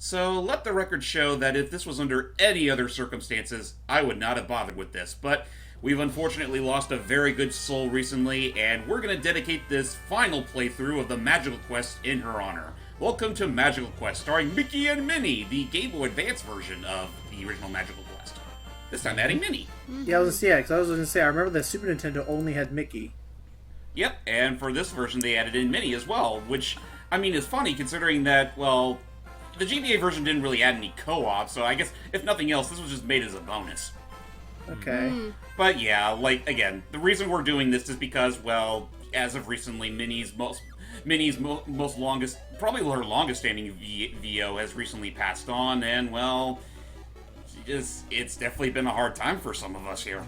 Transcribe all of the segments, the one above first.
So let the record show that if this was under any other circumstances, I would not have bothered with this, but we've unfortunately lost a very good soul recently, and we're going to dedicate this final playthrough of the Magical Quest in her honor. Welcome to Magical Quest, starring Mickey and Minnie, the Game Boy Advance version of the original Magical Quest. This time adding Minnie. Yeah, I was going to say, I remember the Super Nintendo only had Mickey. Yep, and for this version they added in Minnie as well, which, I mean, is funny considering that, well, the GBA version didn't really add any co-op, so I guess, if nothing else, this was just made as a bonus. Okay. But yeah, like, again, the reason we're doing this is because, well, as of recently, Minnie's most longest, probably her longest standing VO has recently passed on, and, well, it's definitely been a hard time for some of us here.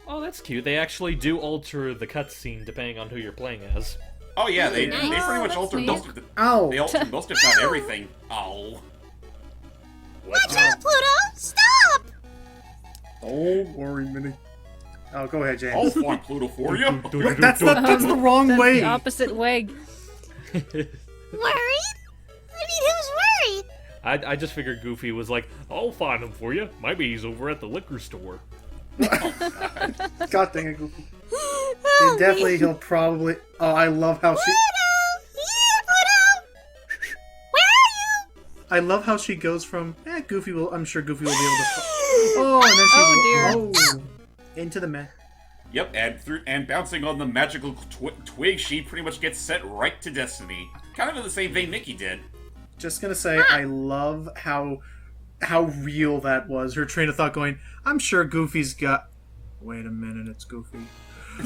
Oh, that's cute. They actually do alter the cutscene depending on who you're playing as. Oh yeah, they Nice. pretty much That's altered neat. most of the. Ow! They altered most, if not everything. Oh. Watch out, Pluto! Stop! Don't worry, Minnie. Oh, go ahead, I'll James. find Pluto for you. That's the wrong That's way! the opposite way. Worried? I mean, who's worried? I just figured Goofy was like, I'll find him for you. Maybe he's over at the liquor store. God dang it, Goofy. Oh, Definitely, he'll probably... Oh, I love how she... Pluto! Here, Pluto! Where are you? I love how she goes from, Goofy will... I'm sure Goofy will be able to... Oh, and then she... Oh, Oh, into the man. Yep, and bouncing on the magical twig, she pretty much gets sent right to destiny. Kind of in the same vein Mickey did. Just gonna say, I love how real that was. Her train of thought going, I'm sure Goofy's got... Wait a minute, it's Goofy.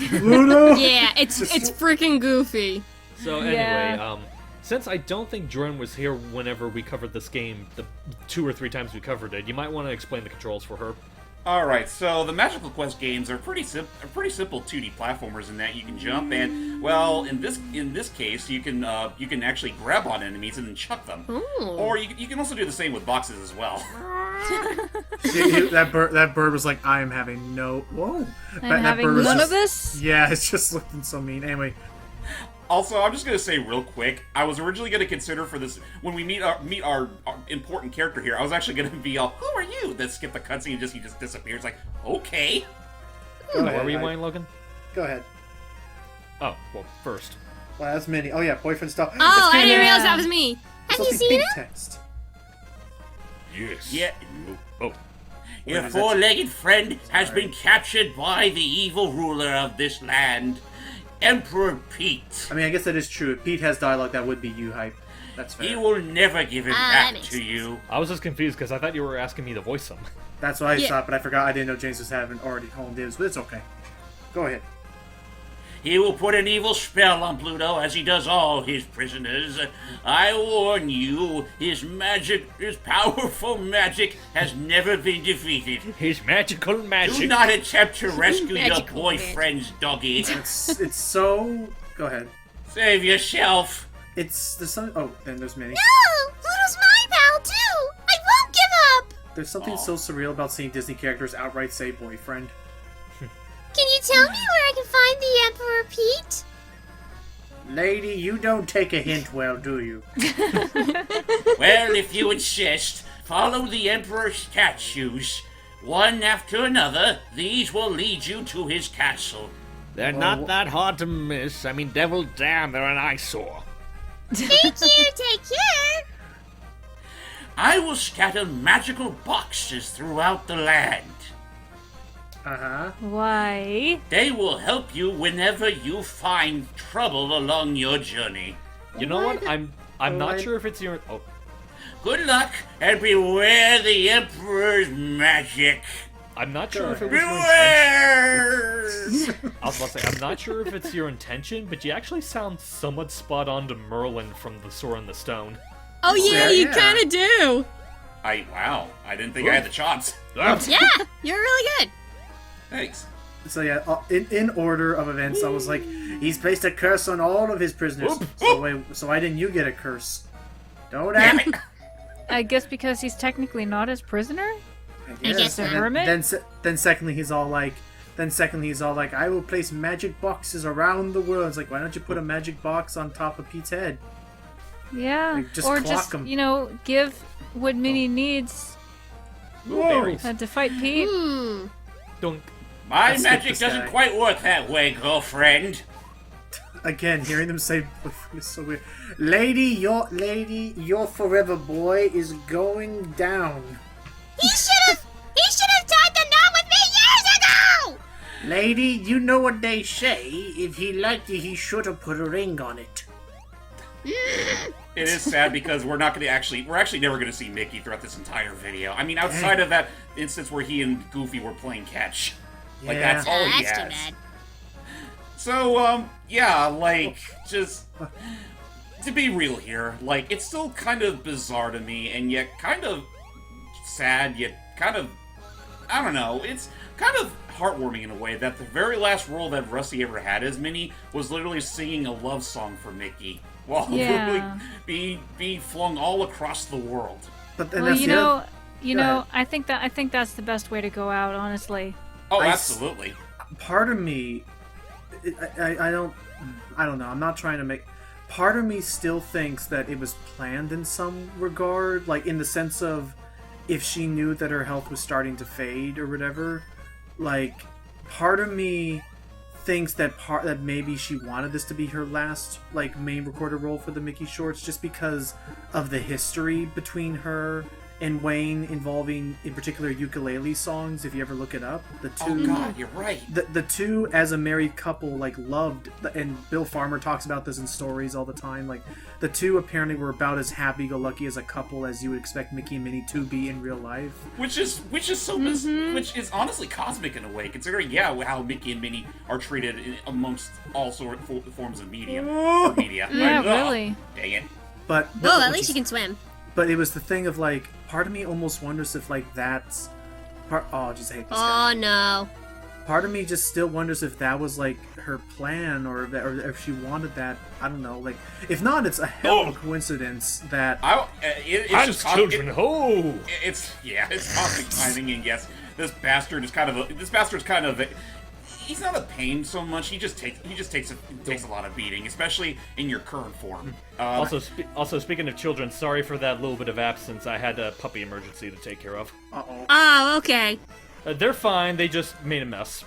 Pluto! Yeah, it's freaking Goofy. So anyway, Yeah. Since I don't think Jordan was here whenever we covered this game, the 2 or 3 times we covered it, you might want to explain the controls for her. Alright, so the Magical Quest games are pretty simple 2D platformers in that you can jump and, well, in this case, you can actually grab on enemies and then chuck them. Ooh. Or you can also do the same with boxes as well. that bird was like, I am having no... Whoa. I'm having was none just- of this? Yeah, it's just looking so mean. Anyway, Also, I'm just gonna say real quick, I was originally gonna consider for this when we meet our important character here. I was actually gonna be all, "Who are you?" Then skip the cutscene and he just disappears. Like, okay. go Where ahead. were you going, Logan? Go ahead. Oh, well, first. Well, that's Minnie. Oh yeah, boyfriend stuff. Oh, I didn't realize that was me. Have you seen him? Text. Yes. Yeah. Oh. Your is that? four-legged friend has been captured by the evil ruler of this land, Emperor Pete. I mean, I guess that is true. If Pete has dialogue, that would be you hype. That's fair. He will never give it that back makes to you. I was just confused because I thought you were asking me to voice him. That's what I Yeah. thought, but I forgot I didn't know James was having already honed his, but it's okay. Go ahead. He will put an evil spell on Pluto as he does all his prisoners. I warn you, his powerful magic has never been defeated. His magical Do magic. not attempt to rescue your Magical boyfriend's doggy. It's so... Go ahead. Save yourself. It's... There's some... Oh, then there's Minnie. No! Pluto's my pal, too! I won't give up! There's something so surreal about seeing Disney characters outright say boyfriend. Can you tell me where I can find the Emperor Pete? Lady, you don't take a hint well, do you? Well, if you insist, follow the Emperor's statues. One after another, these will lead you to his castle. They're not that hard to miss. I mean, devil damn, they're an eyesore. Thank you, take care! I will scatter magical boxes throughout the land. Uh-huh. Why? They will help you whenever you find trouble along your journey. You know what? I'm not Why- sure if it's your... Oh, Good luck, and beware the Emperor's magic. I'm not sure if it was your intention. Beware! I was about to say, I'm not sure if it's your intention, but you actually sound somewhat spot on to Merlin from The Sword and the Stone. Oh yeah, you yeah. kind of do. Wow, I didn't think I had the chops. Yeah, you're really good. Thanks. So yeah, in order of events, I was like, he's placed a curse on all of his prisoners. Oop, So why didn't you get a curse? Don't Damn ask. it. I guess because he's technically not his prisoner? I guess The not. hermit? Then secondly, he's all like, I will place magic boxes around the world. It's like, why don't you put a magic box on top of Pete's head? Yeah. Like, just or clock just, 'em. you know, give what Minnie needs Berries. to fight Pete. Dunk. My Let's skip magic this doesn't guy. quite work that way, girlfriend. Again, hearing them say boyfriend is so weird. Lady, your forever boy is going down. He should have tied the knot with me years ago! Lady, you know what they say. If he liked you, he should have put a ring on it. It is sad because we're actually never gonna see Mickey throughout this entire video. I mean, outside of that instance where he and Goofy were playing catch. Like, Yeah. that's all he That's too has. bad. So, yeah, like, just to be real here, like, it's still kind of bizarre to me, and yet kind of sad, yet kind of, I don't know, it's kind of heartwarming in a way that the very last role that Russi ever had as Minnie was literally singing a love song for Mickey while Yeah. literally being flung all across the world. But then Well, that's you the other- know, you Go know, ahead. I think that's the best way to go out, honestly. Oh, I absolutely. part of me, I don't know. I'm not trying to make. Part of me still thinks that it was planned in some regard, like in the sense of if she knew that her health was starting to fade or whatever. Like, part of me thinks that maybe she wanted this to be her last like main recorded role for the Mickey shorts, just because of the history between her and Wayne involving, in particular, ukulele songs. If you ever look it up, the two. Oh god, you're right. The two as a married couple like loved, and Bill Farmer talks about this in stories all the time, like the two apparently were about as happy-go-lucky as a couple as you would expect Mickey and Minnie to be in real life. Which is so which is honestly cosmic in a way, considering how Mickey and Minnie are treated amongst all forms of media. Yeah, Ugh, really. Dang it. But Oh, at least you can swim. But it was the thing of like, part of me almost wonders if like that's part. Oh, jeez, I hate this guy. Oh no. Part of me just still wonders if that was like her plan, or if she wanted that. I don't know. Like, if not, it's a hell of a coincidence that. It's Hans just children, ho! It's cosmic timing, and yes, this bastard is kind of he's not a pain so much. He just takes a lot of beating, especially in your current form. Also, speaking of children, sorry for that little bit of absence. I had a puppy emergency to take care of. Uh-oh. Oh, okay. They're fine. They just made a mess.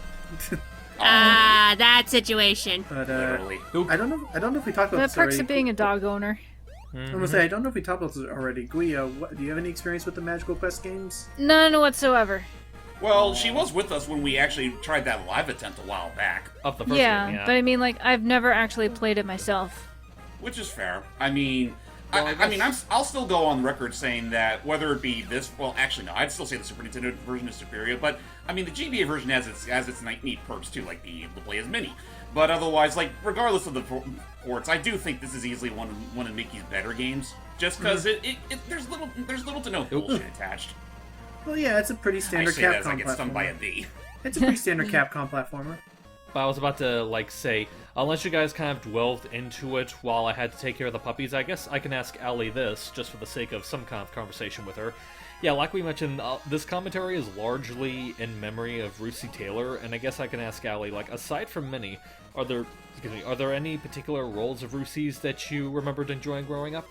That situation. But Literally. I don't know if we talked about The this perks already. of being a dog owner. I'm gonna say I don't know if we talked about this already. Guia, do you have any experience with the Magical Quest games? None whatsoever. Well, she was with us when we actually tried that live attempt a while back, Of the first Yeah, game, yeah. but I mean, like, I've never actually played it myself. which is fair. I mean, Well, I I'll still go on record saying that whether it be this, well, actually no, I'd still say the Super Nintendo version is superior. But I mean, the GBA version has its neat perks too, like being able to play as Minnie. But otherwise, like regardless of the ports, I do think this is easily one of Mickey's better games, just because there's little to no bullshit attached. Well, yeah, it's a pretty I standard say that as I Capcom get stung by a platformer. bee. It's a pretty standard Capcom platformer. But I was about to, say, unless you guys kind of dwelled into it while I had to take care of the puppies, I guess I can ask Allie this, just for the sake of some kind of conversation with her. Yeah, like we mentioned, this commentary is largely in memory of Russi Taylor, and I guess I can ask Allie, aside from Minnie, are there any particular roles of Russi's that you remembered enjoying growing up?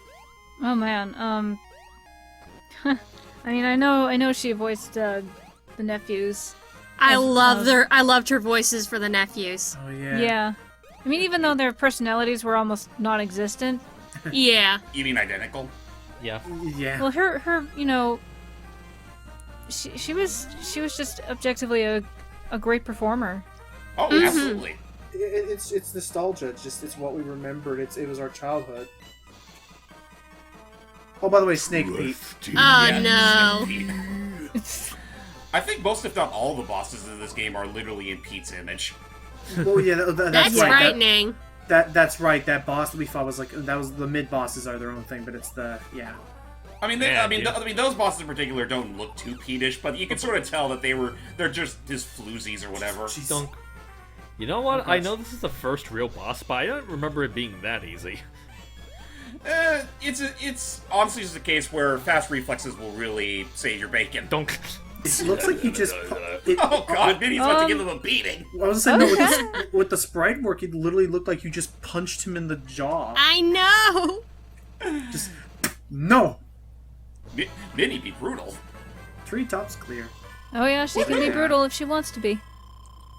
Oh man, I mean, I know she voiced the nephews. I loved her voices for the nephews. Oh yeah. Yeah. I mean, even though their personalities were almost non-existent. Yeah. You mean identical? Yeah. Yeah. Well, her, you know, she was just objectively a great performer. Oh, Mhm. absolutely. It's nostalgia. It's what we remembered. It was our childhood. Oh, by the way, Snake Pete. Oh Yeah, no. Pete. I think most, if not all, the bosses in this game are literally in Pete's image. Well, yeah, That's right. frightening. That's right. That boss that we fought was the mid bosses are their own thing, but it's yeah. I mean, those bosses in particular don't look too Pete-ish, but you can sort of tell that they're just his floozies or whatever. Dunk. You know what? I know this is the first real boss, but I don't remember it being that easy. It's honestly just a case where fast reflexes will really save your bacon. Dunk. It looks like you just. Oh god, Minnie's about to give him a beating. I was saying, no, with the sprite work, it literally looked like you just punched him in the jaw. I know. Just no. Minnie be brutal. Treetops clear. Oh yeah, she can be Yeah. brutal if she wants to be.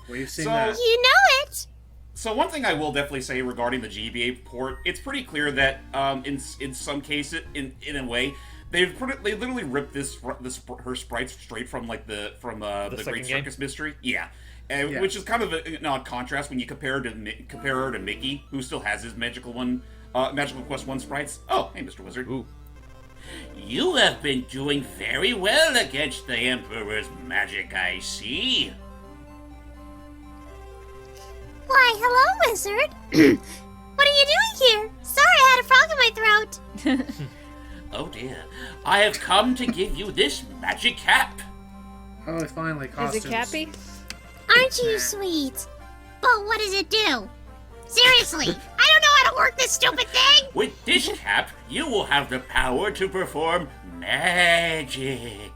We've seen So- that. You know it. So one thing I will definitely say regarding the GBA port, it's pretty clear that in some cases, in a way, they literally ripped her sprites straight from like the Great second game? Circus Mystery. Yeah. Yeah. Which is kind of an odd contrast when you compare her to Mickey, who still has his Magical Quest 1 sprites. Oh, hey, Mr. Wizard. Ooh. You have been doing very well against the Emperor's magic, I see. Why, hello, wizard. What are you doing here? Sorry, I had a frog in my throat. Oh dear. I have come to give you this magic cap. Oh, finally, Is costumes. it Cappy? Aren't you sweet? But what does it do? Seriously, I don't know how to work this stupid thing. With this cap, you will have the power to perform magic.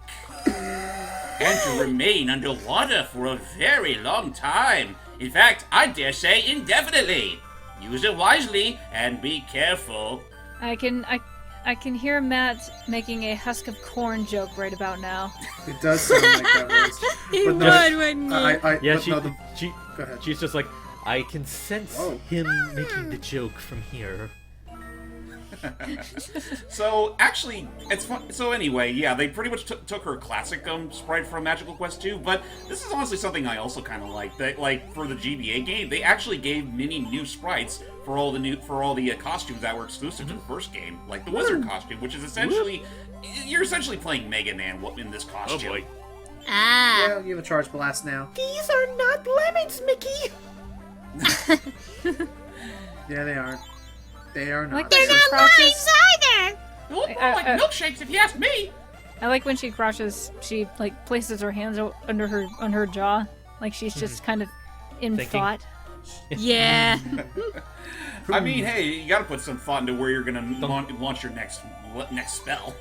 And to remain underwater for a very long time. In fact, I dare say indefinitely. Use it wisely and be careful. I can hear Matt making a husk of corn joke right about now. It does sound like that was. He But would, no, wouldn't he? Yeah, but no, she go ahead. she's just like, I can sense Whoa. him making the joke from here. So, actually, it's fun. So anyway, yeah, they pretty much took her classic sprite from Magical Quest 2, but this is honestly something I also kind of like. That, like, for the GBA game, they actually gave Minnie new sprites for all the costumes that were exclusive to the first game, like the wizard costume, which is essentially you're essentially playing Mega Man in this Oh costume. boy. Ah. Yeah, you have a charge blast now. These are not lemons, Mickey. Yeah, they are. They are not. Like They're She not crouches- limes either. They look more like I- milkshakes, if you ask me. I like when she crouches. She like places her hands under her jaw, like she's just kind of in Thinking. thought. Yeah. I mean, hey, you gotta put some thought into where you're gonna launch your next spell.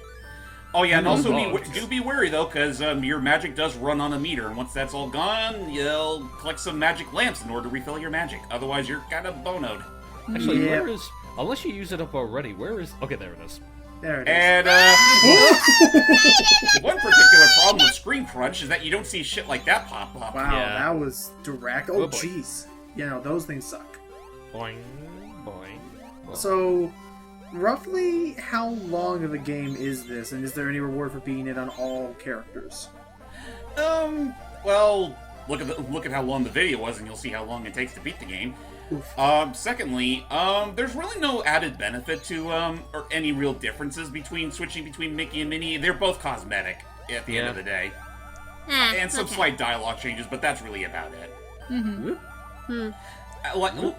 Oh yeah, and also do be wary though, because your magic does run on a meter, and once that's all gone, you'll collect some magic lamps in order to refill your magic. Otherwise, you're kind of bonoed. Actually, Yeah. where is... Unless you use it up already, where is... Okay, there it is. There it is. And one particular problem with Screen Crunch is that you don't see shit like that pop up. Wow, Yeah. that was direct. Oh, Oh, boy. jeez. You know, those things suck. Boing, boing. Well, So, roughly how long of a game is this, and is there any reward for beating it on all characters? Well, look at how long the video was, and you'll see how long it takes to beat the game. Oof. Secondly, there's really no added benefit to, or any real differences switching between Mickey and Minnie. They're both cosmetic at the end of the day. Ah, And some okay. slight dialogue changes, but that's really about it.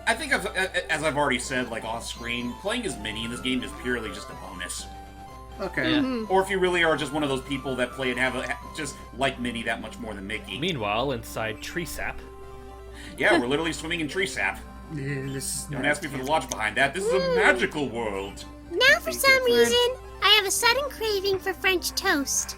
I think as I've already said, like off screen, playing as Minnie in this game is purely just a bonus. Okay. Or if you really are just one of those people that play and just like Minnie that much more than Mickey. Meanwhile, inside Tree Sap... Yeah, we're literally swimming in tree sap. Yeah, this is Don't ask me for the logic behind that. This is a magical world. Now, for some reason, I have a sudden craving for French toast.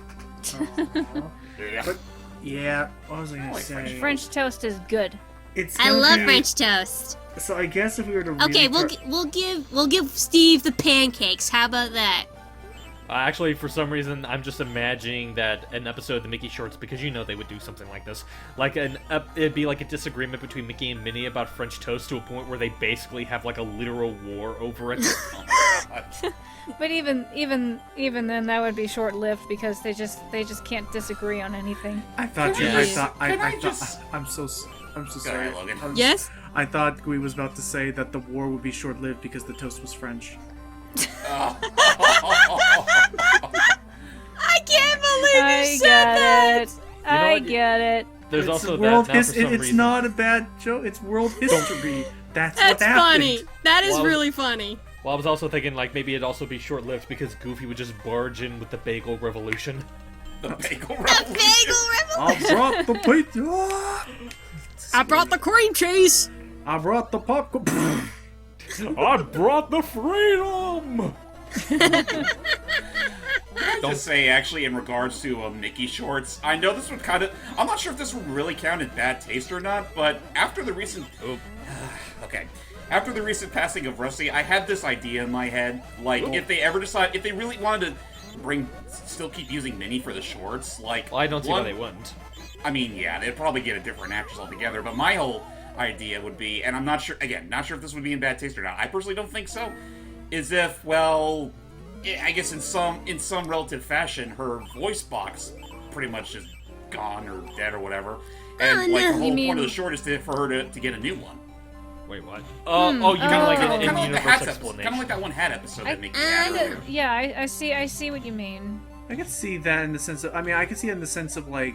But, yeah, what was I gonna like say? French toast is good. It's I gonna love be- French toast. So I guess if we were to really Okay, we'll give Steve the pancakes. How about that? Actually, for some reason, I'm just imagining that an episode of the Mickey Shorts, because you know they would do something like this. Like, it'd be like a disagreement between Mickey and Minnie about French toast to a point where they basically have like a literal war over it. But even then, that would be short lived because they just can't disagree on anything. I thought you. Can I I- thought. can I I just- thought. I'm so Go sorry. ahead, Logan. Yes? I thought Gui was about to say that the war would be short-lived because the toast was French. I can't believe I you said that! get it. I what? get it. There's It's also world that now for some It's reason. not a bad joke. It's world history. That's what That's happened. funny. That is Well, really funny. Well, I was also thinking like maybe it'd also be short-lived because Goofy would just barge in with the bagel revolution. The bagel The revolution. bagel revolution. I brought the pizza. I brought the cream cheese! I brought the popcorn. I brought the freedom. Can I just say, actually, in regards to Mickey Shorts, I know this would kind of... I'm not sure if this would really count in bad taste or not, but after the recent... okay. After the recent passing of Russi, I had this idea in my head. Like, if they ever decide... If they really wanted to... still keep using Minnie for the shorts. Like, Well, I don't see why they wouldn't. I mean, yeah, they'd probably get a different actress altogether, but my whole idea would be, and I'm not sure, again, not sure if this would be in bad taste or not, I personally don't think so, is if, well, I guess in some relative fashion, her voice box pretty much is gone or dead or whatever, and, the whole point of the short is for her to get a new one. Wait, what? Oh, you mean like an in-universe explanation? Kind of like that one hat episode that Mickey had earlier. Yeah, I see what you mean. I can see that in the sense of, I can see it in the sense of like,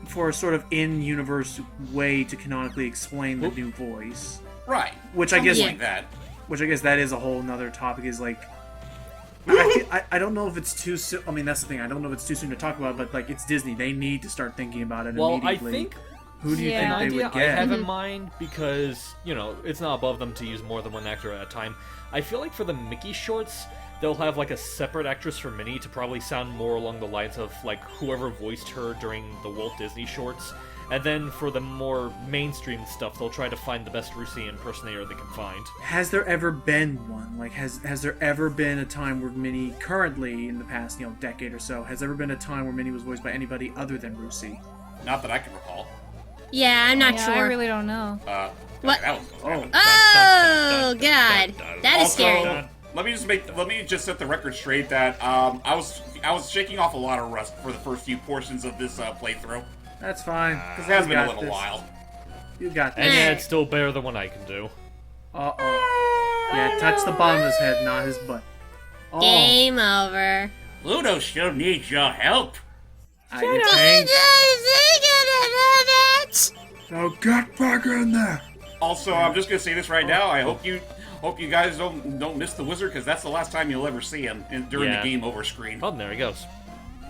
for a sort of in-universe way to canonically explain the new voice. Right. Which I guess like that. Which I guess that is a whole nother topic. Is like, I don't know if it's too soon. I mean, that's the thing. I don't know if it's too soon to talk about. But like, it's Disney. They need to start thinking about it immediately. I think. Who do you think they would I get? have in mind, because, it's not above them to use more than one actor at a time. I feel like for the Mickey shorts, they'll have, like, a separate actress for Minnie to probably sound more along the lines of, like, whoever voiced her during the Walt Disney shorts. And then for the more mainstream stuff, they'll try to find the best Russi impersonator they can find. Has there ever been one? Like, has there ever been a time where Minnie, currently, in the past, decade or so, has there ever been a time where Minnie was voiced by anybody other than Russi? Not that I can recall. Yeah, I'm not sure. I really don't know. What? That was Oh, God. That is scary. Let me just set the record straight that I was shaking off a lot of rust for the first few portions of this playthrough. That's fine. It has been a little while. You got this. And yeah, it's still better than what I can do. Uh-oh. Yeah, touch the bottom of his head, not his butt. Oh. Game over. Ludo still needs your help. Now get back in there. Also, I'm just gonna say this right now. I hope you guys don't miss the wizard, because that's the last time you'll ever see him during the game over screen. Oh, there he goes.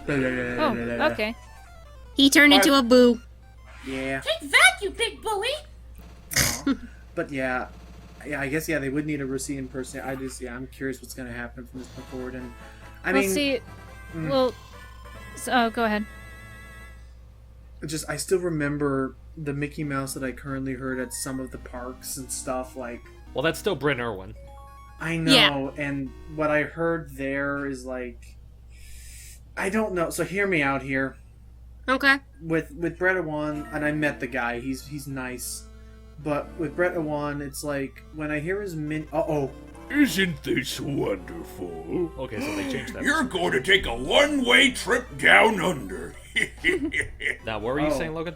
Oh, okay. He turned into a boo. Yeah. Take that, you big bully! But yeah, I guess they would need a Russi impersonator. I'm curious what's gonna happen from this point forward, and go ahead. I still remember the Mickey Mouse that I currently heard at some of the parks and stuff, like... Well, that's still Bryn Irwin. I know, and what I heard there is, like... I don't know, so hear me out here. Okay. With Brett Awan, and I met the guy, he's nice, but with Brett Awan, it's like, when I hear his Isn't this wonderful? Okay, so they changed that. You're going to take a one-way trip down under. Now, what were you saying, Logan?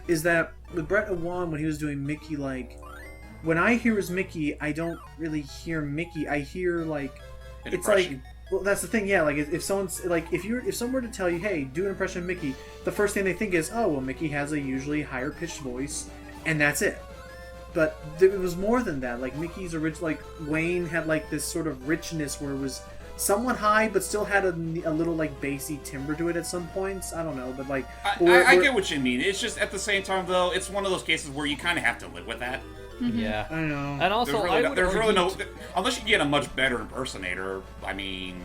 Is that with Brett Awan, when he was doing Mickey, like, when I hear his Mickey, I don't really hear Mickey. I hear, like, it's like, well, that's the thing, yeah. Like, if someone's like, if someone were to tell you, hey, do an impression of Mickey, the first thing they think is, oh, well, Mickey has a usually higher pitched voice, and that's it. But it was more than that. Like, Mickey's original, like, Wayne had like this sort of richness where it was somewhat high, but still had a little, like, bassy timbre to it at some points. I don't know, but, like... I get what you mean. It's just, at the same time, though, it's one of those cases where you kind of have to live with that. Mm-hmm. Yeah. I know. And also, there's really no... Unless you get a much better impersonator, I mean,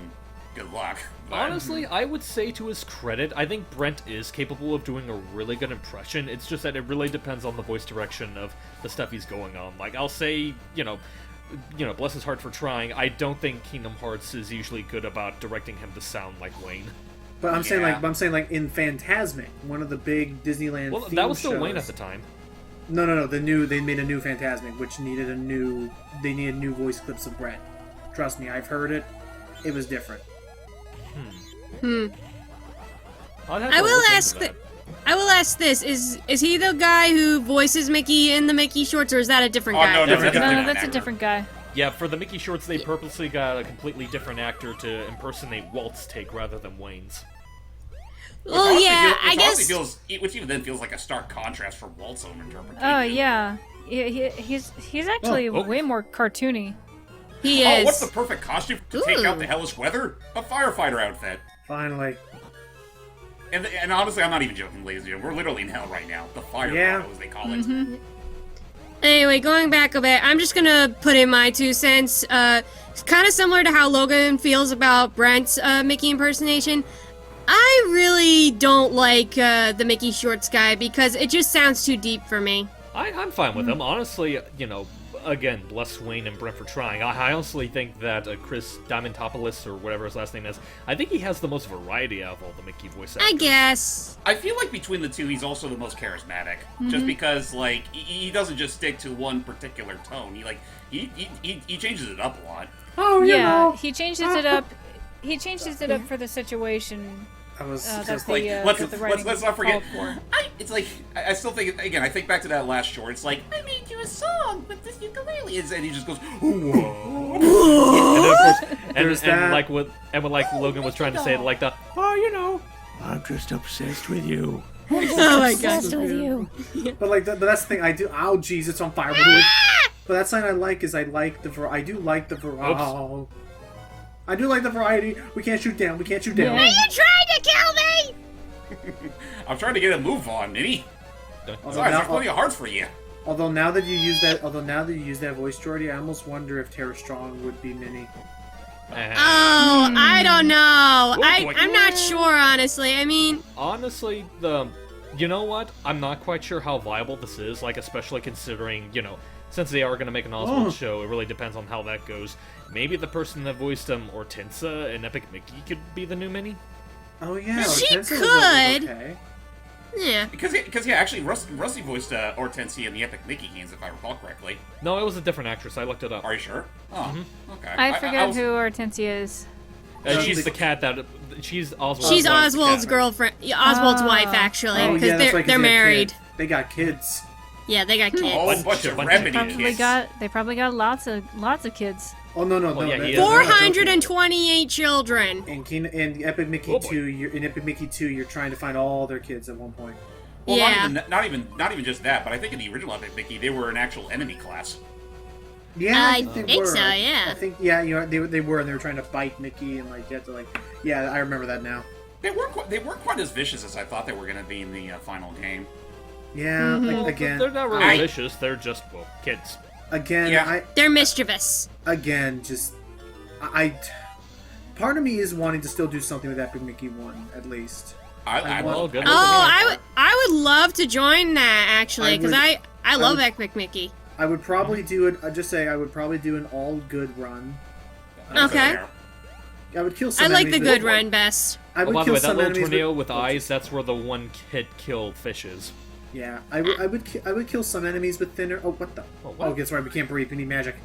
good luck. But... Honestly, I would say to his credit, I think Brent is capable of doing a really good impression. It's just that it really depends on the voice direction of the stuff he's going on. Like, I'll say, bless his heart for trying. I don't think Kingdom Hearts is usually good about directing him to sound like Wayne. But I'm saying like in Phantasmic, one of the big Disneyland. Well, theme that was still shows. Wayne at the time. No. They made a new Phantasmic, which needed new voice clips of Brett. Trust me, I've heard it. It was different. I will ask this: Is he the guy who voices Mickey in the Mickey shorts, or is that a different guy? No, That's a different guy. Yeah, for the Mickey shorts, they purposely got a completely different actor to impersonate Walt's take rather than Wayne's. Well, yeah, I guess. Which even then feels like a stark contrast from Walt's own interpretation. Oh yeah, he's actually way more cartoony. He is. Oh, what's the perfect costume to take out the hellish weather? A firefighter outfit. Finally. And honestly, I'm not even joking, ladies and gentlemen. We're literally in hell right now. The fire grotto, as they call it. Mm-hmm. Anyway, going back a bit, I'm just gonna put in my 2 cents. It's kind of similar to how Logan feels about Brent's Mickey impersonation. I really don't like the Mickey Shorts guy because it just sounds too deep for me. I'm fine with him. Honestly, again, bless Wayne and Brent for trying. I honestly think that Chris Diamantopoulos, or whatever his last name is, I think he has the most variety out of all the Mickey voice actors. I guess. I feel like between the two, he's also the most charismatic. Just because, like, he doesn't just stick to one particular tone. He changes it up a lot. Oh, you Yeah, know. he changes it up. He changes it up for the situation. I was That's just Like, the, let's writing not forget. called for. It's like I still think again. I think back to that last short. It's like I made you a song with this ukulele, and he just goes, whoa. And then, of course, There's and that. like what Logan was trying to say, like the Oh, you know, I'm just obsessed with you. Oh my god. Obsessed with you. But like that's the thing I do. Oh jeez, it's on fire. But that's something I like is I like the I do like the variety. Oh. I do like the variety. We can't shoot down. We can't shoot down. Are you trying to kill me? I'm trying to get a move on, Minnie. Although Sorry, now, there's plenty of hearts for you. although now that you use that voice, Jordy, I almost wonder if Tara Strong would be Minnie. Oh, I don't know. boy. I'm not sure, honestly. I mean, honestly, you know what? I'm not quite sure how viable this is, like, especially considering, since they are going to make an Oswald show, it really depends on how that goes. Maybe the person that voiced Hortensia in Epic Mickey could be the new Minnie? Oh yeah, She Hortensia was could. okay. yeah. Because yeah, actually, Russi voiced Hortensia in the Epic Mickey games, if I recall correctly. No, it was a different actress. I looked it up. Are you sure? Oh, okay. I forget was- who Hortensia is. She's the cat that... She's Oswald's She's wife, the Oswald's cat. girlfriend. Oswald's Ah. wife, actually, Oh because yeah, that's right, 'cause they're they have married. kids. They got kids. Yeah, they got kids. Oh, a bunch of remedy They probably got lots of kids. Oh no. yeah, that- he that's is. not joking. 428 children. In Epic Mickey Oh, boy. 2, in Epic Mickey 2, you're trying to find all their kids at one point. Well, Yeah. not even just that, but I think in the original Epic Mickey, they were an actual enemy class. Yeah, I they think were. so, yeah. I think they were, and they were trying to bite Mickey, and like you had to yeah, I remember that now. They weren't quite as vicious as I thought they were going to be in the final game. Yeah, Well, again, they're not really I- vicious. They're just, kids. Yeah. They're mischievous. Part of me is wanting to still do something with Epic Mickey 1, at least. I Well, good. Oh, I would love to join that, actually, because I I love would- Epic Mickey. I would probably do it. I just say I would probably do an all good run. Okay. I would kill some. I like the enemies good run best. I Oh, would by the kill way, that some little enemies tornado with eyes, that's where the one kid killed fishes. Yeah, I would kill some enemies with thinner. Oh, what the? Oh, what? Oh, that's right. We can't breathe. We need magic.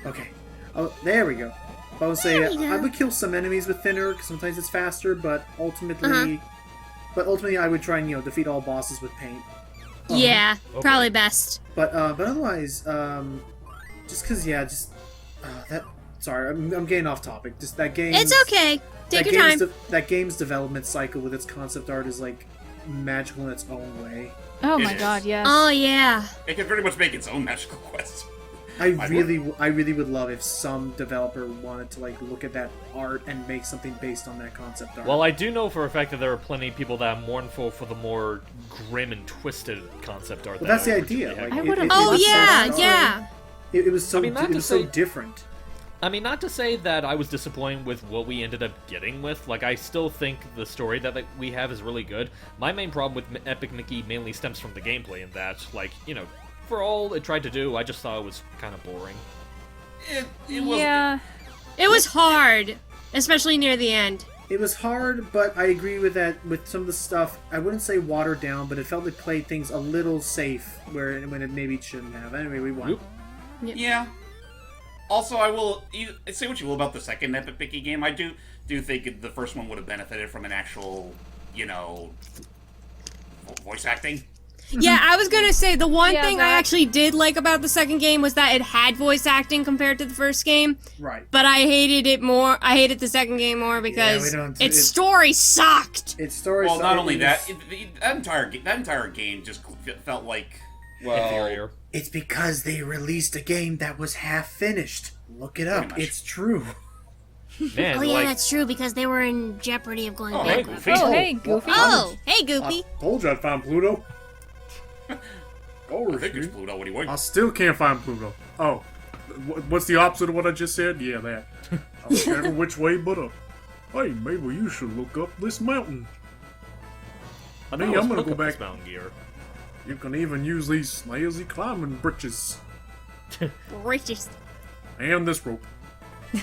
Okay. Oh, there we go. I would say There we go. I would kill some enemies with thinner. 'Cause sometimes it's faster, but ultimately, I would try and defeat all bosses with paint. Yeah, Okay. probably best. But otherwise, just because that. Sorry, I'm getting off topic. Just that game. It's okay. Take your time. That game's development cycle with its concept art is like magical in its own way. Oh It my is. god, yes. Oh, yeah. It can pretty much make its own magical quest. I really would love if some developer wanted to look at that art and make something based on that concept art. Well, I do know for a fact that there are plenty of people that are mournful for the more grim and twisted concept art. Well, that that's the originally idea. had. Like, I would've it Oh, was so yeah, stark. yeah. It was so. I mean, not it to was so say- different. I mean, not to say that I was disappointed with what we ended up getting with. Like, I still think the story that we have is really good. My main problem with Epic Mickey mainly stems from the gameplay, in that, for all it tried to do, I just thought it was kind of boring. It was. Yeah. It was hard, especially near the end. It was hard, but I agree with that. With some of the stuff, I wouldn't say watered down, but it felt it played things a little safe when it maybe shouldn't have. Anyway, we won. Oop. Yeah. Also, I will say what you will about the second Epic Mickey game. I do think the first one would have benefited from an actual, voice acting. Yeah, I was gonna say the one Yeah, thing I that- actually did like about the second game was that it had voice acting compared to the first game, Right. but I hated it more. I hated the second game more because don't- its it- story sucked. Its story. Well, not it only was- that, that entire game just felt like Inferior. It's because they released a game that was half finished. Look it up. Pretty much. It's true. Man, Oh yeah, like, that's true because they were in jeopardy of going Oh, hey, bankrupt. Goofy. Oh, hey, Goofy. Oh, hey, Goofy. Told you I'd find Pluto. I think it's Pluto. What do you want? I still can't find Pluto. Oh, what's the opposite of what I just said? Yeah, that. I'm careful which way but up. Hey, maybe you should look up this mountain. I think I'm gonna go back. Mountain gear. You can even use these snazzy climbing britches. Gracious. And this rope.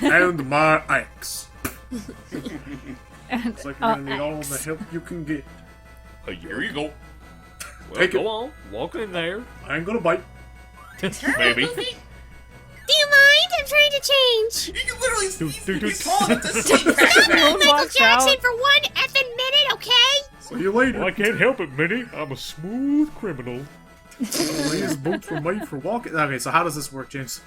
And my axe. And, Looks like you're gonna need all the help you can get. Here you go. Well, Take go it. on. Walk in there. I ain't gonna bite. Maybe. Do you mind? I'm trying to change. You can literally do. he's calling it the sea pack. Moon Michael walks Jackson out. for 1 effing minute, okay? See you later. Well, I can't help it, Minnie. I'm a smooth criminal. These boots were made for walking. Okay, so how does this work, James?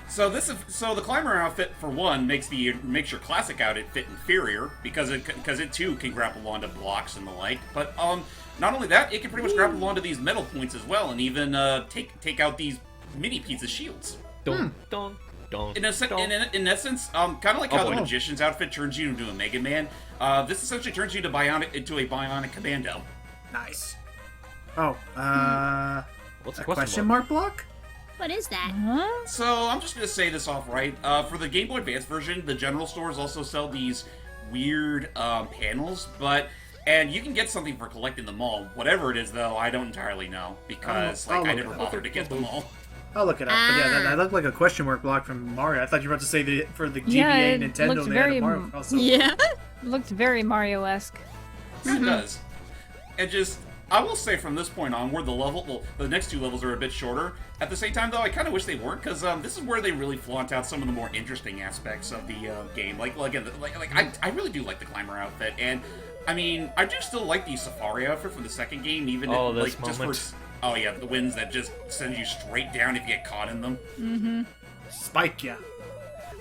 So the climber outfit for one makes your classic outfit fit inferior because it too can grapple onto blocks and the like. But not only that, it can pretty much grapple onto these metal points as well, and even take out these mini pizza shields. Don't. In essence, kind of like how the magician's outfit turns you into a Mega Man, this essentially turns you into a bionic commando. Nice. Oh, What's a the question mark block? What is that? Huh? So I'm just gonna say this off right. For the Game Boy Advance version, the general stores also sell these weird panels, and you can get something for collecting them all. Whatever it is, though, I don't entirely know because I'll I look never it up. bothered to get them all. I'll look it up. But yeah, that looked like a question mark block from Mario. I thought you were about to say for the GBA Yeah, it Nintendo looked they had very a Mario also. Yeah. Looked very Mario-esque. It does. And just, I will say from this point onward, the next two levels are a bit shorter. At the same time, though, I kind of wish they weren't, because this is where they really flaunt out some of the more interesting aspects of the game. I really do like the climber outfit, and I mean, I do still like the safari outfit from the second game, even Oh, if, this just moment. for. Oh yeah, the winds that just send you straight down if you get caught in them. Spike ya.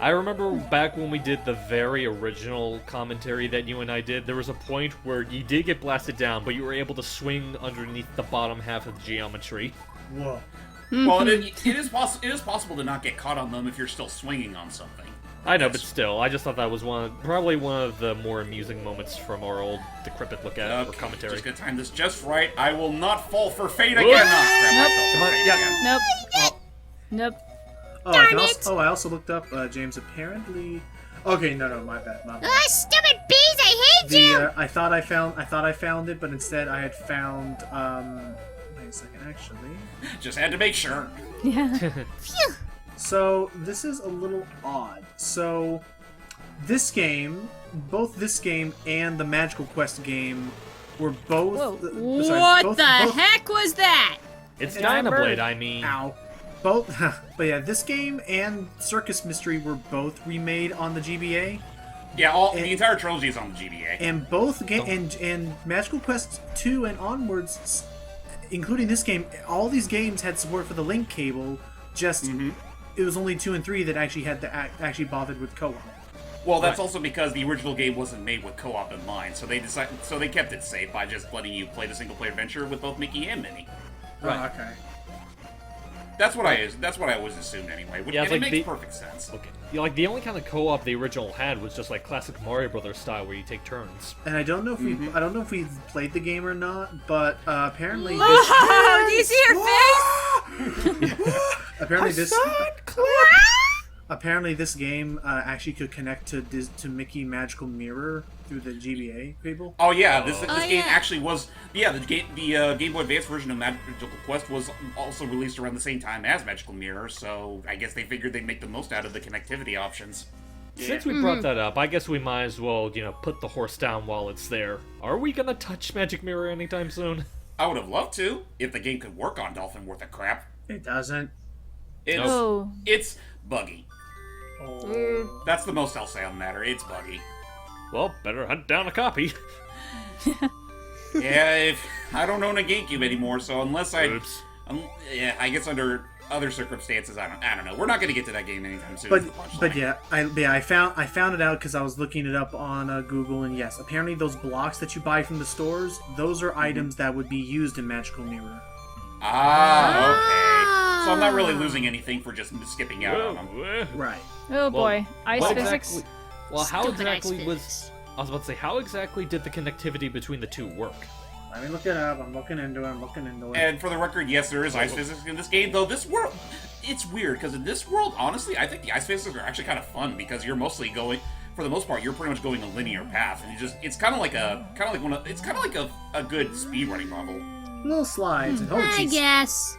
I remember back when we did the very original commentary that you and I did, there was a point where you did get blasted down, but you were able to swing underneath the bottom half of the geometry. Whoa. Well, it is possible to not get caught on them if you're still swinging on something. I know, but still, I just thought that was probably one of the more amusing moments from our old decrepit look at or Okay, commentary. just gonna time this just right. I will not fall for fate again. Ah, crap, I fell for fate again. Nope. Nope. Oh, I also looked up James. Apparently, okay, no, my bad. Ah, stupid bees, I hate you! I thought I found it, but instead I had found. Wait a second, actually. Just had to make sure. Yeah. Phew! So this is a little odd. So this game, both this game and the Magical Quest game, were both. What the heck was that? It's Remember- Dynablade, I mean. Ow. Both, but yeah, this game and Circus Mystery were both remade on the GBA, Yeah, the entire trilogy is on the GBA. and and Magical Quest 2 and onwards, including this game, all these games had support for the link cable. Just it was only 2 and 3 that actually had to actually bothered with co-op. Well, that's also because the original game wasn't made with co-op in mind, so they kept it safe by just letting you play the single-player adventure with both Mickey and Minnie. Right. Oh, okay. That's what I always assumed anyway. Yeah, it's and like it makes perfect sense. Okay. Yeah, like the only kind of co-op the original had was just like classic Mario Brothers style, where you take turns. And I don't know if we played the game or not, but apparently Oh, do you see her face? apparently this game actually could connect to Mickey Magical Mirror through the GBA cable. Oh yeah, this game yeah. actually was. Yeah, the Game Boy Advance version of Magical Quest was also released around the same time as Magical Mirror, so I guess they figured they'd make the most out of the connectivity options. Since we brought that up, I guess we might as well, put the horse down while it's there. Are we gonna touch Magic Mirror anytime soon? I would have loved to if the game could work on Dolphin worth of crap. It doesn't. Oh. It's buggy. Oh. That's the most I'll say on the matter. It's buggy. Well, better hunt down a copy. Yeah, I don't own a GameCube anymore, so unless Oops. I guess under other circumstances, I don't know. We're not going to get to that game anytime soon. But is the punchline. but yeah, I found it out because I was looking it up on Google, and yes, apparently those blocks that you buy from the stores, those are items that would be used in Magical Mirror. Okay. So I'm not really losing anything for just skipping out on them. Right. Oh boy. Ice what physics. exactly- Well, how Stupid ice exactly was? physics. I was about to say, how exactly did the connectivity between the two work? Let me look it up. I'm looking into it. And for the record, yes, there is ice physics in this game, though this world, it's weird, because in this world, honestly, I think the ice physics are actually kind of fun, because you're mostly going, for the most part, you're pretty much going a linear path, and it's kind of like a good speedrunning level. Little slides and I guess.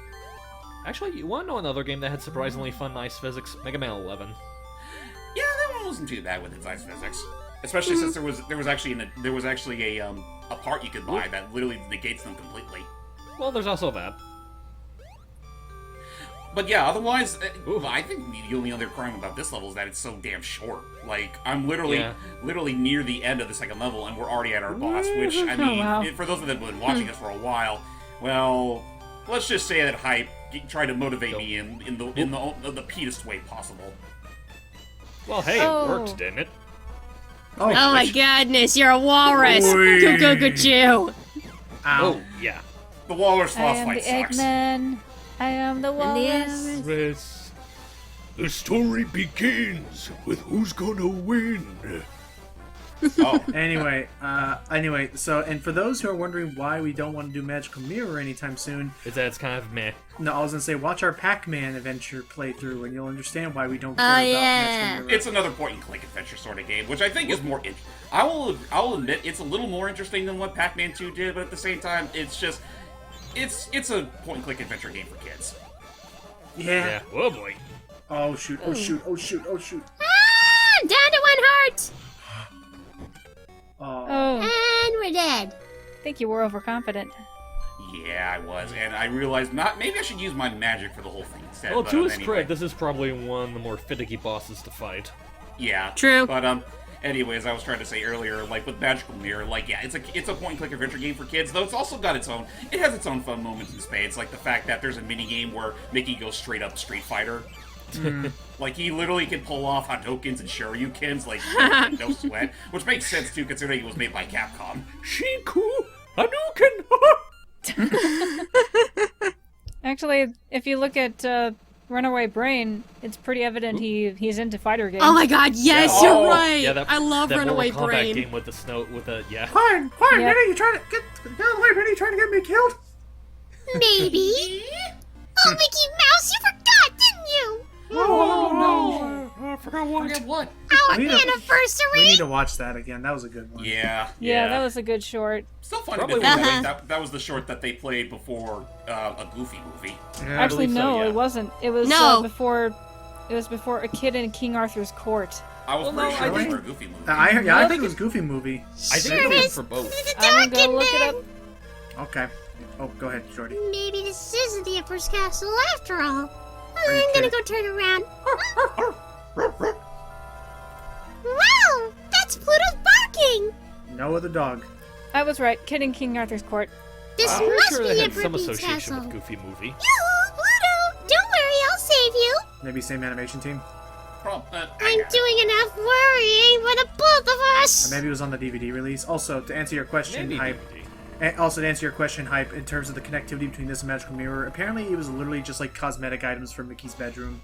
Actually, you want to know another game that had surprisingly fun, nice physics? Mega Man 11. Yeah, that one wasn't too bad with its ice physics, especially since there was actually a part you could buy that literally negates them completely. Well, there's also that. But yeah, otherwise, I think the only other crime about this level is that it's so damn short. Like, I'm literally near the end of the second level, and we're already at our boss. Which I mean, wow. for those that have been watching this for a while, well, let's just say that hype tried to motivate me in the petest way possible. Well, hey, it worked, didn't it? Oh my goodness, you're a walrus! Oi. Go go go chew! Ow. Oh, yeah. The Walrus I boss am the fight sucks. Eggman. I am the walrus. The story begins with who's gonna win. Oh, Anyway, so, and for those who are wondering why we don't want to do Magical Mirror anytime soon, Is that it's kind of meh. no, I was gonna say, watch our Pac-Man adventure playthrough, and you'll understand why we don't care Oh, about yeah. Magical Mirror. it's another point-and-click adventure sort of game, which I think is more. I'll admit it's a little more interesting than what Pac-Man 2 did, but at the same time, it's just it's a point-and-click adventure game for kids. Yeah. Oh boy. Oh shoot! Oh shoot! Oh shoot! Oh shoot! Ah, down to 1 heart! Oh. Oh, And we're dead. I think you were overconfident. Yeah, I was, and I realized maybe I should use my magic for the whole thing instead. Well, but, to his anyway. credit, this is probably one of the more finicky bosses to fight. Yeah. True. But anyways, I was trying to say earlier, like with Magical Mirror, like yeah, it's a point-and-click adventure game for kids. Though it's also got its own. It has its own fun moments in spades, like the fact that there's a mini game where Mickey goes straight up Street Fighter. Like he literally can pull off Hadoukens and Shoryukens like no sweat, which makes sense too, considering it was made by Capcom. Shinku Hadouken! Actually, if you look at Runaway Brain, it's pretty evident he's into fighter games. Oh my god, yes, Yeah. you're Oh, right! Yeah, that, I love that Runaway Mortal Kombat Brain. game with the snow, yeah. Quiet, Yeah. Minnie! You trying to get out of the way, Minnie! You trying to get me killed? Maybe. Oh, Mickey Mouse, you forgot, didn't you? Oh no! I forgot what. Forget what? Our We need to- anniversary. We need to watch that again. That was a good one. Yeah. Yeah, that was a good short. Still funny Probably to think wasn't. that was the short that they played before a Goofy movie. Yeah. Actually, believe so, no, yeah. it wasn't. It was No. before. It was before A Kid in King Arthur's Court. I was Well, pretty no, sure I it was think- for a Goofy movie. I think it was Goofy movie. I think it was for both. I'm gonna go look it up. Okay. Oh, go ahead, Jordy. Maybe this isn't the Emperor's Castle after all. you I'm gonna kidding? go turn around. Wow, that's Pluto's barking. No other dog. I was right. Kid in King Arthur's Court. This I'm pretty must sure be they had Emperor some Pete's association castle. with Goofy movie. Yoo-hoo, Pluto! Don't worry, I'll save you. Maybe same animation team. I'm doing enough worrying for the both of Or us. maybe it was on the DVD release. Also, to answer your question, Maybe Hype. DVD. And also to answer your question, Hype, in terms of the connectivity between this and Magical Mirror, apparently it was literally just like cosmetic items from Mickey's bedroom.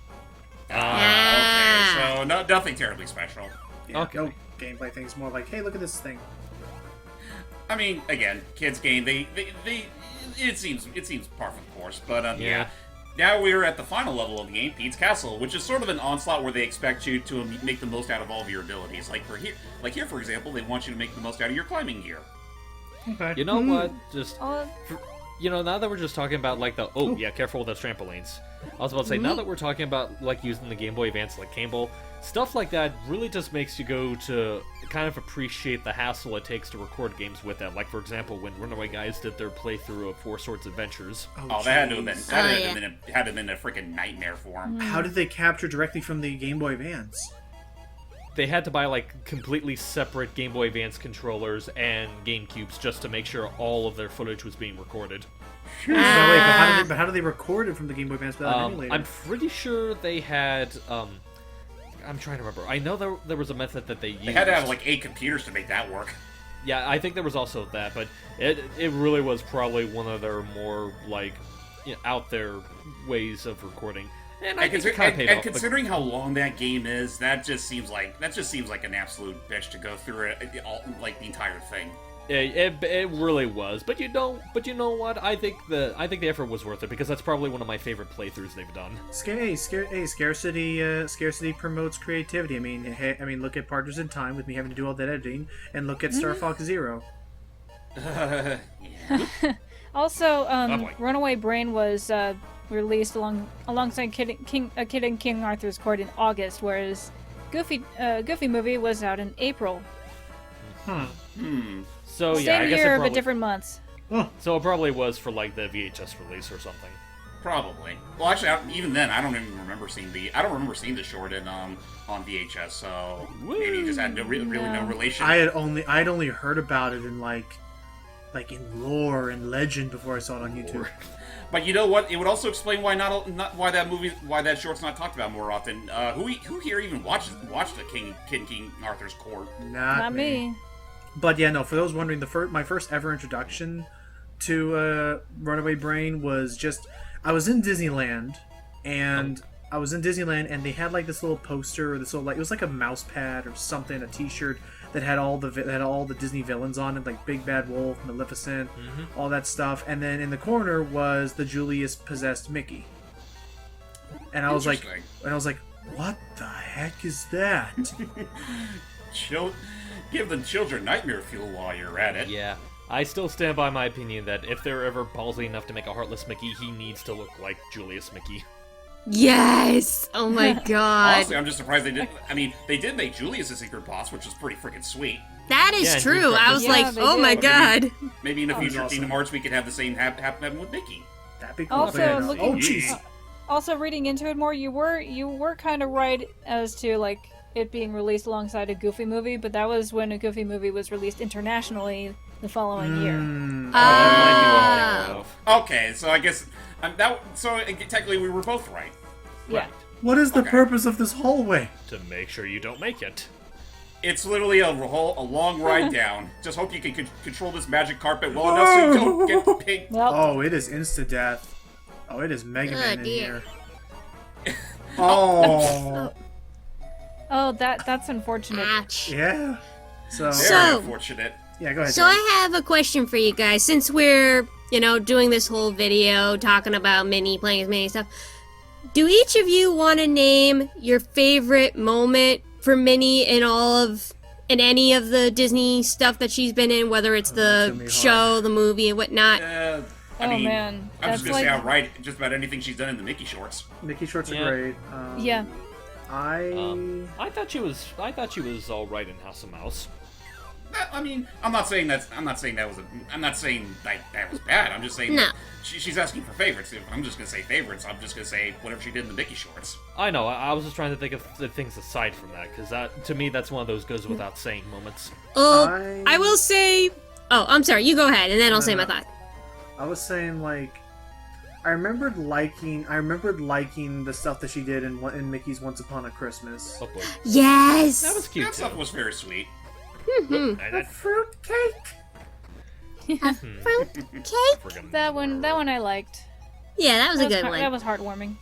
Okay, so nothing terribly special. Yeah, Okay. no gameplay things. More like, hey, look at this thing. I mean, again, kids game. They it seems par for the course, but yeah. Now we're at the final level of the game, Pete's Castle, which is sort of an onslaught where they expect you to make the most out of all of your abilities. Like here, for example, they want you to make the most out of your climbing gear. Okay. You know what? Just Oh, now that we're just talking about like the careful with those trampolines. I was about to say now that we're talking about like using the Game Boy Advance like Cable, stuff like that really just makes you go to kind of appreciate the hassle it takes to record games with that. Like for example, when Runaway Guys did their playthrough of Four Swords Adventures. Oh, that had to have been jeez. had to have been a freaking nightmare for him. How did they capture directly from the Game Boy Advance? They had to buy like completely separate Game Boy Advance controllers and GameCubes just to make sure all of their footage was being recorded. No, wait, but how did they record it from the Game Boy Advance without an emulator? I'm pretty sure they had. I'm trying to remember. I know there was a method that they used. They had to have like 8 computers to make that work. Yeah, I think there was also that, but it really was probably one of their more like out there ways of recording. And I think it kind of paid off. Considering how long that game is, that just seems like an absolute bitch to go through it, all, like the entire thing. It really was, but you know what? I think the effort was worth it because that's probably one of my favorite playthroughs they've done. Scarcity promotes creativity. I mean, look at Partners in Time with me having to do all that editing, and look at Star Fox Zero. also, boy. Runaway Brain was released alongside A Kid in King Arthur's Court in August, whereas Goofy movie was out in April. So Same yeah, I guess year, it probably, but different months. So it probably was for like the VHS release or something. Probably. Well, actually, even then, I don't even remember seeing the short on VHS. So maybe it just had really no relation. I'd only heard about it in like in lore and legend before I saw it on YouTube. But you know what? It would also explain why why that short's not talked about more often. Who here even watched the King Arthur's Court? Not me. But yeah, no. For those wondering, my first ever introduction to Runaway Brain was just I was in Disneyland, and they had like this little poster, or this little, like, it was like a mouse pad or something, a T-shirt that had all the Disney villains on it, like Big Bad Wolf, Maleficent, all that stuff. And then in the corner was the Julius possessed Mickey. And I was like, what the heck is that? Give the children nightmare fuel while you're at it. Yeah. I still stand by my opinion that if they're ever ballsy enough to make a Heartless Mickey, he needs to look like Julius Mickey. Yes! Oh my god. Honestly, I'm just surprised they did. I mean, they did make Julius a secret boss, which is pretty freaking sweet. That is true. I was like, oh my god. Maybe in the future awesome. Kingdom Hearts we could have the same happen with Mickey. That'd be cool. Also, Oh jeez. Also, reading into it more, you were kind of right as to like it being released alongside a Goofy movie, but that was when a Goofy movie was released internationally the following year. Okay, so I guess technically we were both right. Yeah. What is the purpose of this hallway? To make sure you don't make it. It's literally a long ride down. Just hope you can control this magic carpet well enough so you don't get pink. Well, Oh, it is insta death. Oh, it is Mega Man in dear. here. Oh, that's unfortunate. Ouch. yeah. So Very So- unfortunate. yeah, go ahead. So Jerry. I have a question for you guys. Since we're, doing this whole video talking about Minnie playing as Minnie and stuff, do each of you want to name your favorite moment for Minnie in any of the Disney stuff that she's been in, whether it's that's gonna the be show, the movie, and whatnot? I mean, man, I'm just that's gonna say like- outright just about anything she's done in the Mickey shorts. Mickey shorts are Yeah. great. Yeah. I thought she was all right in House of Mouse. I mean, I'm not saying that was bad. I'm just saying No. that she's asking for favorites. If I'm just gonna say favorites, I'm just gonna say whatever she did in the Mickey shorts. I know. I was just trying to think of the things aside from that, because to me, that's one of those goes without saying moments. I will say... Oh, I'm sorry. You go ahead, and then I'll say my thought. I was saying, like, I remembered liking the stuff that she did in Mickey's Once Upon a Christmas. Oh boy. Yes! That was cute That too. stuff was very sweet. A fruit cake. Fruit cake? Friggin' That one I liked. Yeah, that was a good That one. was heartwarming.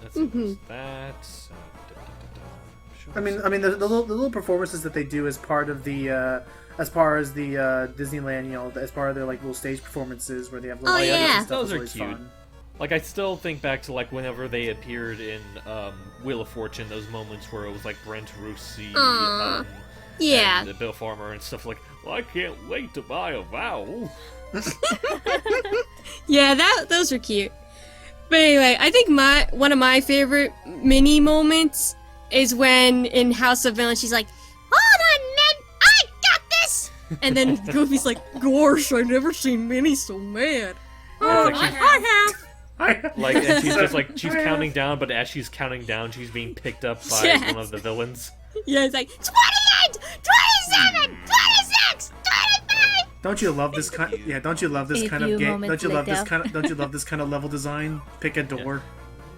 Let's see, that. I mean the little performances that they do as part of the as far as the Disneyland, as part of their like little stage performances where they have little Oh, skits yeah. and stuff Those is are always cute. fun. Like, I still think back to, like, whenever they appeared in Wheel of Fortune, those moments where it was, like, Brent Russi, Aw. Yeah. and Bill Farmer and stuff like, well, I can't wait to buy a vowel. Yeah, those are cute. But anyway, I think one of my favorite Minnie moments is when in House of Villains she's like, Hold on, men! I got this! and then Goofy's like, gosh, I've never seen Minnie so mad. It's like I have. Like, and she's just like, she's counting down, but as she's counting down, she's being picked up by Yes. one of the villains. Yeah, it's like, 28! 27! 26! 25! Don't you love this kind? Yeah, don't you love this A kind few of game? moments Don't you love this later. kind of? Don't you love this kind of level design? Pick a door.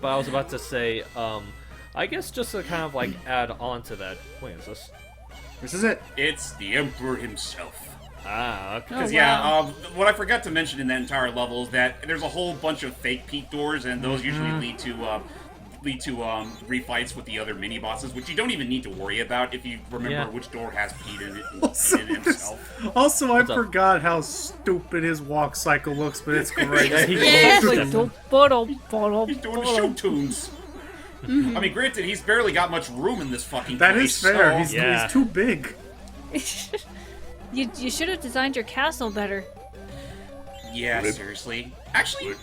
But I was about to say, I guess just to kind of like add on to that. Wait, is this? This is it. It's the Emperor himself. Ah, okay. Because what I forgot to mention in that entire level is that there's a whole bunch of fake Pete doors, and those usually lead to refights with the other mini bosses, which you don't even need to worry about if you remember which door has Pete in it himself. Also, I up? forgot how stupid his walk cycle looks, but it's great. Yeah, he Yeah. looks Like, them. He's doing the show tunes. I mean, granted, he's barely got much room in this fucking That place. is fair. So, He's Yeah. too big. You should have designed your castle better. Yeah, seriously. Actually,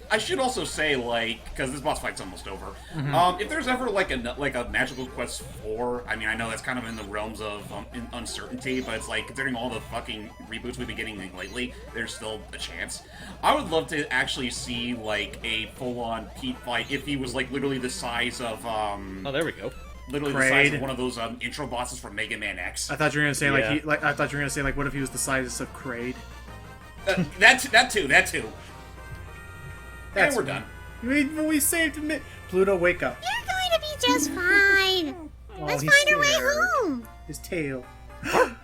I should also say, like, because this boss fight's almost over. If there's ever like a Magical Quest 4, I mean, I know that's kind of in the realms of uncertainty, but it's like considering all the fucking reboots we've been getting lately, there's still a chance. I would love to actually see like a full-on Pete fight if he was like literally the size of Oh, there we go. literally the size of one of those intro bosses from Mega Man X. I thought you were gonna say Yeah. I thought you were gonna say like, what if he was the size of Kraid? That too. That's And we're done. We saved him. Pluto, wake up. You're going to be just fine. Oh, Let's he's find our way scared. home. His tail.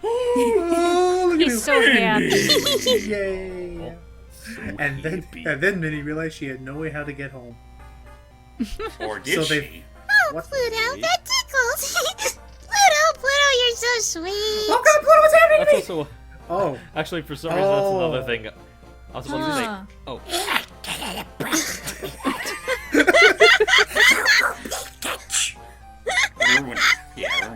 Oh, look at He's so happy. him. Yay. So And happy. then Minnie realized she had no way how to get home. Or did So she? they- Oh, What? Pluto, that tickles. Pluto, you're so sweet. Oh God, Pluto, what's happening That's to me? also Oh, actually for some reason that's Oh. another thing. I was about to say. Huh. Oh, Remember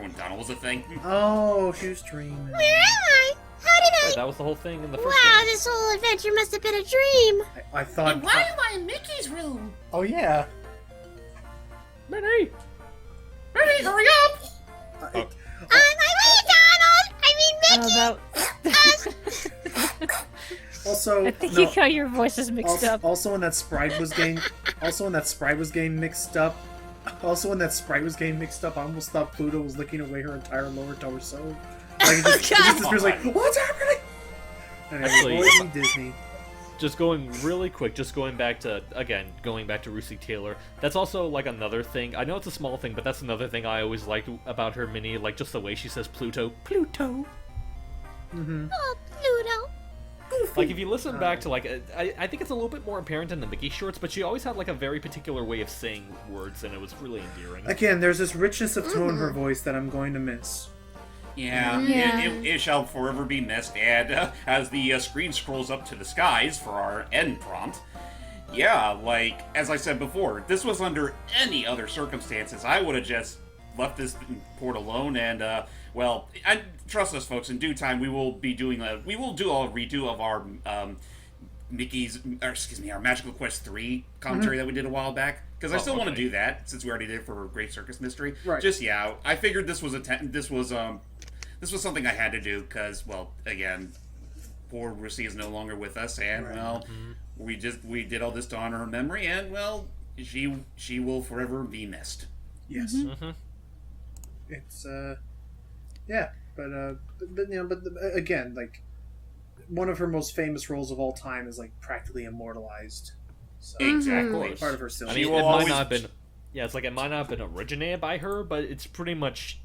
when Donald was a thing? oh, she was dreaming. Where am I? How did yeah, I? that was the whole thing in the first Wow, game. this whole adventure must have been a dream. I thought. am I in Mickey's room? Oh yeah. Minnie! Minnie, hurry up! On my way, Donald. I mean, Oh, Mickey. that... Also, I think no, you got your voices mixed also, up. also when that sprite was getting, mixed up. Also, when that sprite was getting mixed up, I almost thought Pluto was licking away her entire lower torso. Like, it just was like, what's happening? Anyway, Actually- boy, Disney. Just going really quick, going back to Russi Taylor. That's also like another thing. I know it's a small thing, but that's another thing I always liked about her Minnie, like just the way she says Pluto. Pluto. Oh, Pluto. Like if you listen back to like, I think it's a little bit more apparent in the Mickey shorts, but she always had like a very particular way of saying words, and it was really endearing. Again, there's this richness of tone in her voice that I'm going to miss. Yeah, Yeah. It shall forever be missed. And as the screen scrolls up to the skies for our end prompt, yeah, like, as I said before, if this was under any other circumstances, I would have just left this port alone and, well, trust us, folks, in due time we will be doing we will do a redo of our, our Magical Quest 3 commentary that we did a while back. Because I still want to do that, since we already did it for Great Circus Mystery. Right. Just, yeah, I figured this was this was something I had to do, because, well, again, poor Russi is no longer with us, and, well, we did all this to honor her memory, and, well, she will forever be missed. Yes. Mm-hmm. It's yeah, but you know, but again, like one of her most famous roles of all time is like practically immortalized. So Exactly. part of her still. I She mean, will it might always- not have been. Yeah, it's like it might not have been originated by her, but it's pretty much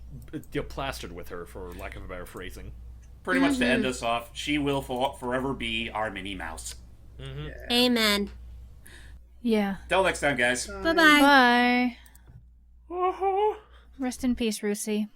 plastered with her, for lack of a better phrasing. Pretty much to end us off, she will forever be our Minnie Mouse. Amen. Yeah. Till next time, guys. Bye-bye. Bye. Rest in peace, Russi.